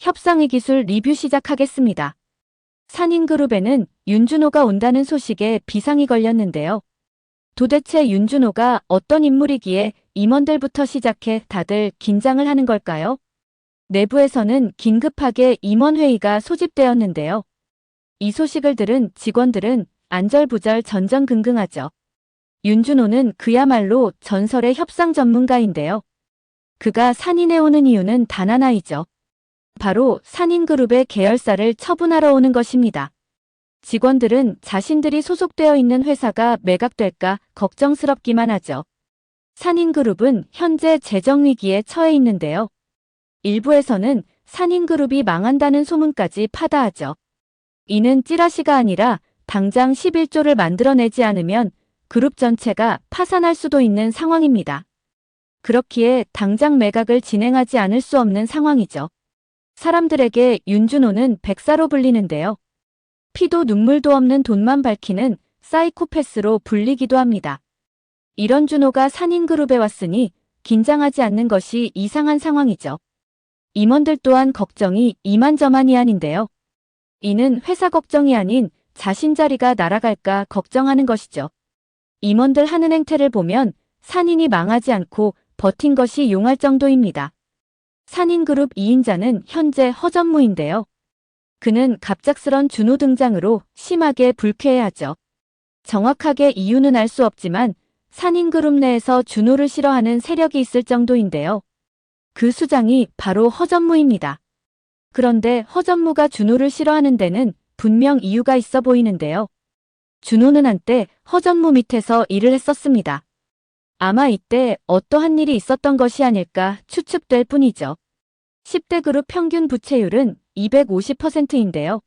협상의 기술 리뷰 시작하겠습니다. 산인그룹에는 윤준호가 온다는 소식에 비상이 걸렸는데요. 도대체 윤준호가 어떤 인물이기에 임원들부터 시작해 다들 긴장을 하는 걸까요? 내부에서는 긴급하게 임원회의가 소집되었는데요. 이 소식을 들은 직원들은 안절부절 전전긍긍하죠. 윤준호는 그야말로 전설의 협상 전문가인데요. 그가 산인에 오는 이유는 단 하나이죠. 바로 산인그룹의 계열사를 처분하러 오는 것입니다. 직원들은 자신들이 소속되어 있는 회사가 매각될까 걱정스럽기만 하죠. 산인그룹은 현재 재정위기에 처해 있는데요. 일부에서는 산인그룹이 망한다는 소문까지 파다하죠. 이는 찌라시가 아니라 당장 11조를 만들어내지 않으면 그룹 전체가 파산할 수도 있는 상황입니다. 그렇기에 당장 매각을 진행하지 않을 수 없는 상황이죠. 사람들에게 윤준호는 백사로 불리는데요. 피도 눈물도 없는 돈만 밝히는 사이코패스로 불리기도 합니다. 이런 준호가 산인그룹에 왔으니 긴장하지 않는 것이 이상한 상황이죠. 임원들 또한 걱정이 이만저만이 아닌데요. 이는 회사 걱정이 아닌 자신 자리가 날아갈까 걱정하는 것이죠. 임원들 하는 행태를 보면 산인이 망하지 않고 버틴 것이 용할 정도입니다. 산인그룹 2인자는 현재 허전무인데요. 그는 갑작스런 준호 등장으로 심하게 불쾌해하죠. 정확하게 이유는 알 수 없지만 산인그룹 내에서 준호를 싫어하는 세력이 있을 정도인데요. 그 수장이 바로 허전무입니다. 그런데 허전무가 준호를 싫어하는 데는 분명 이유가 있어 보이는데요. 준호는 한때 허전무 밑에서 일을 했었습니다. 아마 이때 어떠한 일이 있었던 것이 아닐까 추측될 뿐이죠. 10대 그룹 평균 부채율은 250%인데요.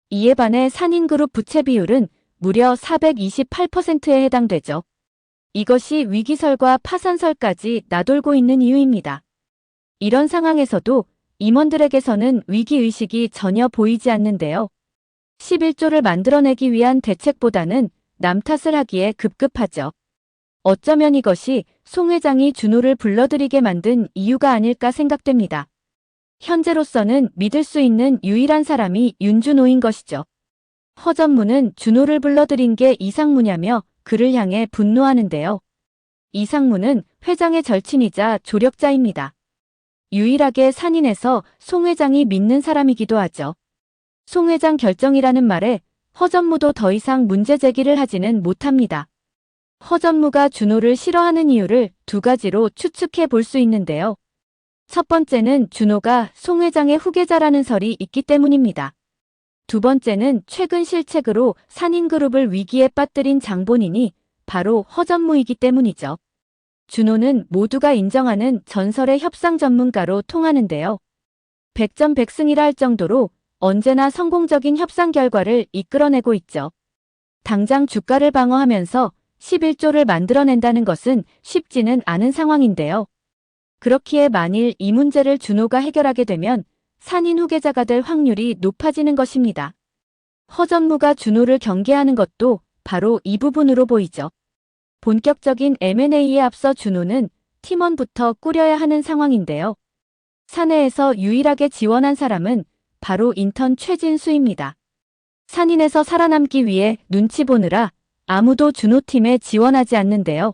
이에 반해 산인그룹 부채 비율은 무려 428%에 해당되죠. 이것이 위기설과 파산설까지 나돌고 있는 이유입니다. 이런 상황에서도 임원들에게서는 위기의식이 전혀 보이지 않는데요. 11조를 만들어내기 위한 대책보다는 남 탓을 하기에 급급하죠. 어쩌면 이것이 송 회장이 준호를 불러들이게 만든 이유가 아닐까 생각됩니다. 현재로서는 믿을 수 있는 유일한 사람이 윤준호인 것이죠. 허전무는 준호를 불러들인 게 이상무냐며 그를 향해 분노하는데요. 이상무는 회장의 절친이자 조력자입니다. 유일하게 산인에서 송 회장이 믿는 사람이기도 하죠. 송 회장 결정이라는 말에 허전무도 더 이상 문제 제기를 하지는 못합니다. 허전무가 준호를 싫어하는 이유를 두 가지로 추측해 볼 수 있는데요. 첫 번째는 준호가 송 회장의 후계자라는 설이 있기 때문입니다. 두 번째는 최근 실책으로 산인그룹을 위기에 빠뜨린 장본인이 바로 허전무이기 때문이죠. 준호는 모두가 인정하는 전설의 협상 전문가로 통하는데요. 백전백승이라 할 정도로 언제나 성공적인 협상 결과를 이끌어내고 있죠. 당장 주가를 방어하면서 11조를 만들어낸다는 것은 쉽지는 않은 상황인데요. 그렇기에 만일 이 문제를 준호가 해결하게 되면 산인 후계자가 될 확률이 높아지는 것입니다. 허전무가 준호를 경계하는 것도 바로 이 부분으로 보이죠. 본격적인 M&A에 앞서 준호는 팀원부터 꾸려야 하는 상황인데요. 사내에서 유일하게 지원한 사람은 바로 인턴 최진수입니다. 산인에서 살아남기 위해 눈치 보느라 아무도 준호 팀에 지원하지 않는데요.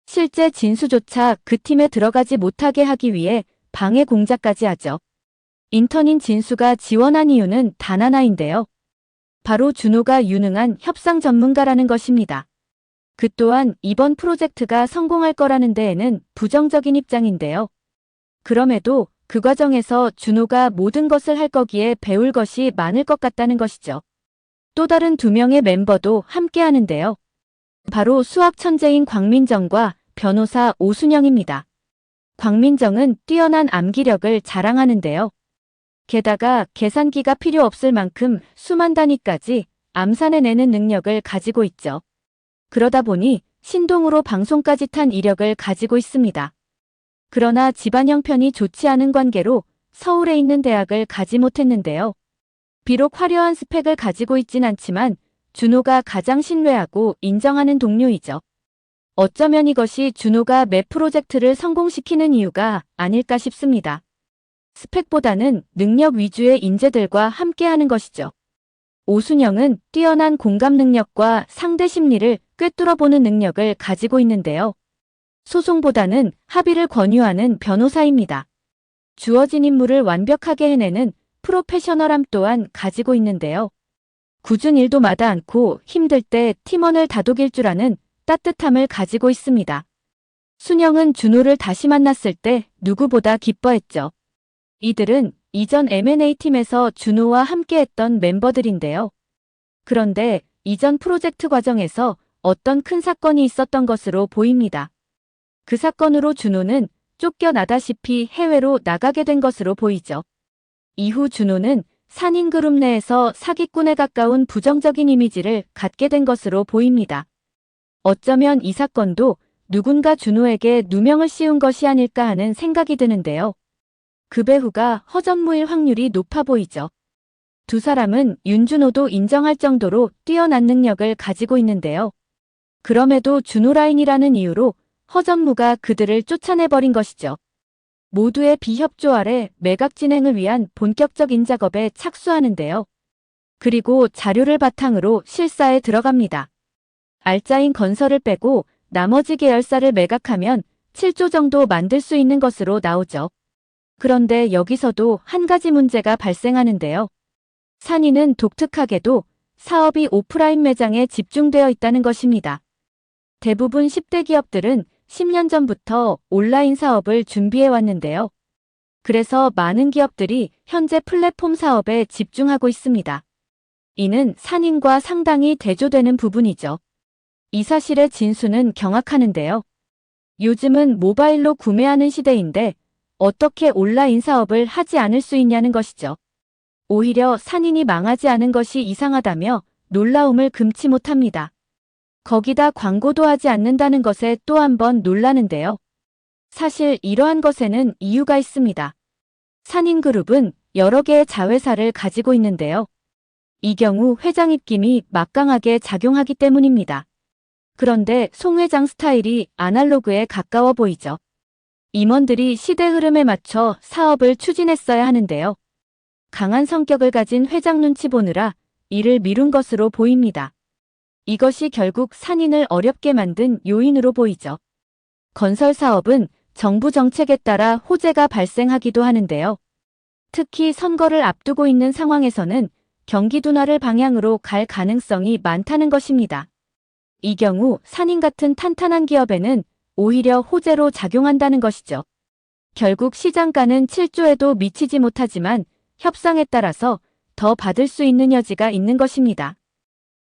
실제 진수조차 그 팀에 들어가지 못하게 하기 위해 방해 공작까지 하죠. 인턴인 진수가 지원한 이유는 단 하나인데요. 바로 준호가 유능한 협상 전문가라는 것입니다. 그 또한 이번 프로젝트가 성공할 거라는 데에는 부정적인 입장인데요. 그럼에도 그 과정에서 준호가 모든 것을 할 거기에 배울 것이 많을 것 같다는 것이죠. 또 다른 두 명의 멤버도 함께 하는데요. 바로 수학 천재인 광민정과 변호사 오순영입니다. 광민정은 뛰어난 암기력을 자랑하는데요. 게다가 계산기가 필요 없을 만큼 수만 단위까지 암산해내는 능력을 가지고 있죠. 그러다 보니 신동으로 방송까지 탄 이력을 가지고 있습니다. 그러나 집안 형편이 좋지 않은 관계로 서울에 있는 대학을 가지 못했는데요. 비록 화려한 스펙을 가지고 있진 않지만 준호가 가장 신뢰하고 인정하는 동료이죠. 어쩌면 이것이 준호가 매 프로젝트를 성공시키는 이유가 아닐까 싶습니다. 스펙보다는 능력 위주의 인재들과 함께하는 것이죠. 오순영은 뛰어난 공감 능력과 상대 심리를 꿰뚫어보는 능력을 가지고 있는데요. 소송보다는 합의를 권유하는 변호사입니다. 주어진 임무를 완벽하게 해내는 프로페셔널함 또한 가지고 있는데요. 굳은 일도 마다 않고 힘들 때 팀원을 다독일 줄 아는 따뜻함을 가지고 있습니다. 순영은 준호를 다시 만났을 때 누구보다 기뻐했죠. 이들은 이전 M&A 팀에서 준호와 함께했던 멤버들인데요. 그런데 이전 프로젝트 과정에서 어떤 큰 사건이 있었던 것으로 보입니다. 그 사건으로 준호는 쫓겨나다시피 해외로 나가게 된 것으로 보이죠. 이후 준호는 산인그룹 내에서 사기꾼에 가까운 부정적인 이미지를 갖게 된 것으로 보입니다. 어쩌면 이 사건도 누군가 준호에게 누명을 씌운 것이 아닐까 하는 생각이 드는데요. 그 배후가 허전무일 확률이 높아 보이죠. 두 사람은 윤준호도 인정할 정도로 뛰어난 능력을 가지고 있는데요. 그럼에도 준호 라인이라는 이유로 허전무가 그들을 쫓아내버린 것이죠. 모두의 비협조 아래 매각 진행을 위한 본격적인 작업에 착수하는데요. 그리고 자료를 바탕으로 실사에 들어갑니다. 알짜인 건설을 빼고 나머지 계열사를 매각하면 7조 정도 만들 수 있는 것으로 나오죠. 그런데 여기서도 한 가지 문제가 발생하는데요. 산인은 독특하게도 사업이 오프라인 매장에 집중되어 있다는 것입니다. 대부분 10대 기업들은 10년 전부터 온라인 사업을 준비해 왔는데요. 그래서 많은 기업들이 현재 플랫폼 사업에 집중하고 있습니다. 이는 산인과 상당히 대조되는 부분이죠. 이 사실의 진수는 경악하는데요. 요즘은 모바일로 구매하는 시대인데 어떻게 온라인 사업을 하지 않을 수 있냐는 것이죠. 오히려 산인이 망하지 않은 것이 이상하다며 놀라움을 금치 못합니다. 거기다 광고도 하지 않는다는 것에 또 한 번 놀라는데요. 사실 이러한 것에는 이유가 있습니다. 산인그룹은 여러 개의 자회사를 가지고 있는데요. 이 경우 회장 입김이 막강하게 작용하기 때문입니다. 그런데 송 회장 스타일이 아날로그에 가까워 보이죠. 임원들이 시대 흐름에 맞춰 사업을 추진했어야 하는데요. 강한 성격을 가진 회장 눈치 보느라 이를 미룬 것으로 보입니다. 이것이 결국 산인을 어렵게 만든 요인으로 보이죠. 건설 사업은 정부 정책에 따라 호재가 발생하기도 하는데요. 특히 선거를 앞두고 있는 상황에서는 경기 둔화를 방향으로 갈 가능성이 많다는 것입니다. 이 경우 산인 같은 탄탄한 기업에는 오히려 호재로 작용한다는 것이죠. 결국 시장가는 7조에도 미치지 못하지만 협상에 따라서 더 받을 수 있는 여지가 있는 것입니다.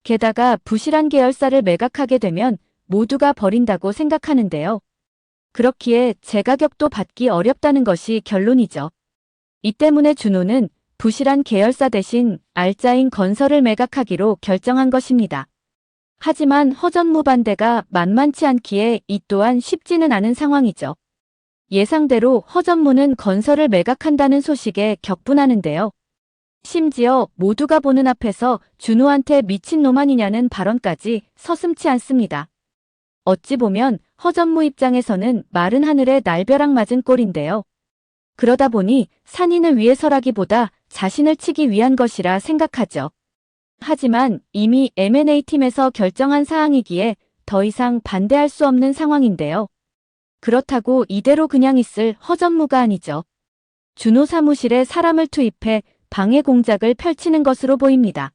게다가 부실한 계열사를 매각하게 되면 모두가 버린다고 생각하는데요. 그렇기에 제가격도 받기 어렵다는 것이 결론이죠. 이 때문에 준호는 부실한 계열사 대신 알짜인 건설을 매각하기로 결정한 것입니다. 하지만 허전무반대가 만만치 않기에 이 또한 쉽지는 않은 상황이죠. 예상대로 허전무는 건설을 매각한다는 소식에 격분하는데요. 심지어 모두가 보는 앞에서 준호한테 미친놈 아니냐는 발언까지 서슴지 않습니다. 어찌 보면 허전무 입장에서는 마른 하늘에 날벼락 맞은 꼴인데요. 그러다 보니 산인을 위해서라기보다 자신을 치기 위한 것이라 생각하죠. 하지만 이미 M&A 팀에서 결정한 사항이기에 더 이상 반대할 수 없는 상황인데요. 그렇다고 이대로 그냥 있을 허전무가 아니죠. 준호 사무실에 사람을 투입해 방해 공작을 펼치는 것으로 보입니다.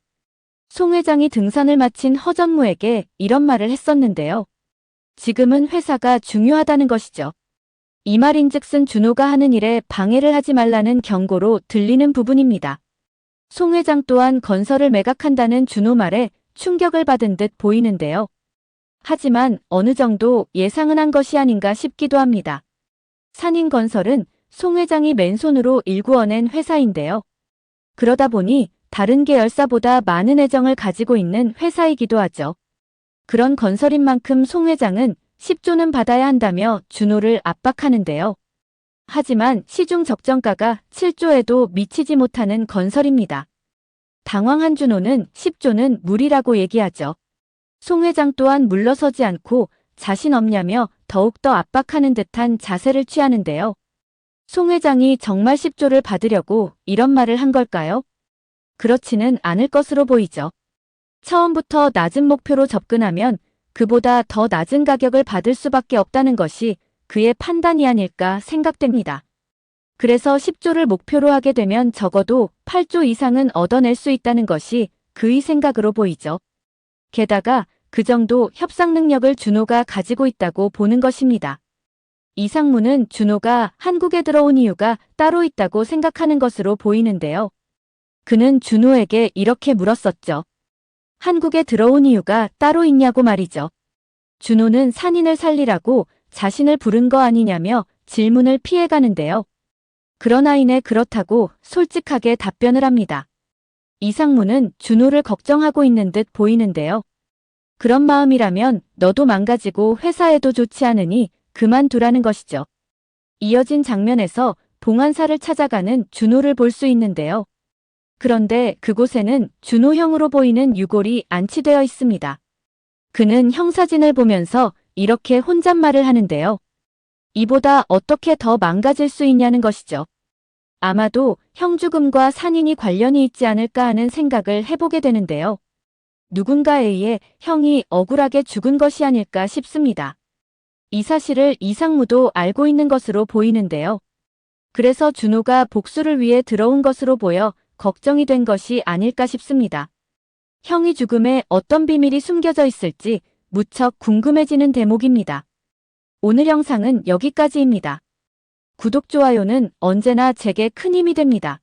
송 회장이 등산을 마친 허전무에게 이런 말을 했었는데요. 지금은 회사가 중요하다는 것이죠. 이 말인즉슨 준호가 하는 일에 방해를 하지 말라는 경고로 들리는 부분입니다. 송 회장 또한 건설을 매각한다는 준호 말에 충격을 받은 듯 보이는데요. 하지만 어느 정도 예상은 한 것이 아닌가 싶기도 합니다. 산인건설은 송 회장이 맨손으로 일구어낸 회사인데요. 그러다 보니 다른 계열사보다 많은 애정을 가지고 있는 회사이기도 하죠. 그런 건설인 만큼 송 회장은 10조는 받아야 한다며 준호를 압박하는데요. 하지만 시중 적정가가 7조에도 미치지 못하는 건설입니다. 당황한 준호는 10조는 무리라고 얘기하죠. 송 회장 또한 물러서지 않고 자신 없냐며 더욱더 압박하는 듯한 자세를 취하는데요. 송 회장이 정말 10조를 받으려고 이런 말을 한 걸까요? 그렇지는 않을 것으로 보이죠. 처음부터 낮은 목표로 접근하면 그보다 더 낮은 가격을 받을 수밖에 없다는 것이 그의 판단이 아닐까 생각됩니다. 그래서 10조를 목표로 하게 되면 적어도 8조 이상은 얻어낼 수 있다는 것이 그의 생각으로 보이죠. 게다가 그 정도 협상 능력을 준호가 가지고 있다고 보는 것입니다. 이상무는 준호가 한국에 들어온 이유가 따로 있다고 생각하는 것으로 보이는데요. 그는 준호에게 이렇게 물었었죠. 한국에 들어온 이유가 따로 있냐고 말이죠. 준호는 산인을 살리라고 자신을 부른 거 아니냐며 질문을 피해가는데요. 그러나 이내 그렇다고 솔직하게 답변을 합니다. 이상무는 준호를 걱정하고 있는 듯 보이는데요. 그런 마음이라면 너도 망가지고 회사에도 좋지 않으니 그만두라는 것이죠. 이어진 장면에서 봉안사를 찾아가는 준호를 볼 수 있는데요. 그런데 그곳에는 준호형으로 보이는 유골이 안치되어 있습니다. 그는 형사진을 보면서 이렇게 혼잣말을 하는데요. 이보다 어떻게 더 망가질 수 있냐는 것이죠. 아마도 형 죽음과 산인이 관련이 있지 않을까 하는 생각을 해보게 되는데요. 누군가에 의해 형이 억울하게 죽은 것이 아닐까 싶습니다. 이 사실을 이상무도 알고 있는 것으로 보이는데요. 그래서 준호가 복수를 위해 들어온 것으로 보여 걱정이 된 것이 아닐까 싶습니다. 형이 죽음에 어떤 비밀이 숨겨져 있을지 무척 궁금해지는 대목입니다. 오늘 영상은 여기까지입니다. 구독, 좋아요는 언제나 제게 큰 힘이 됩니다.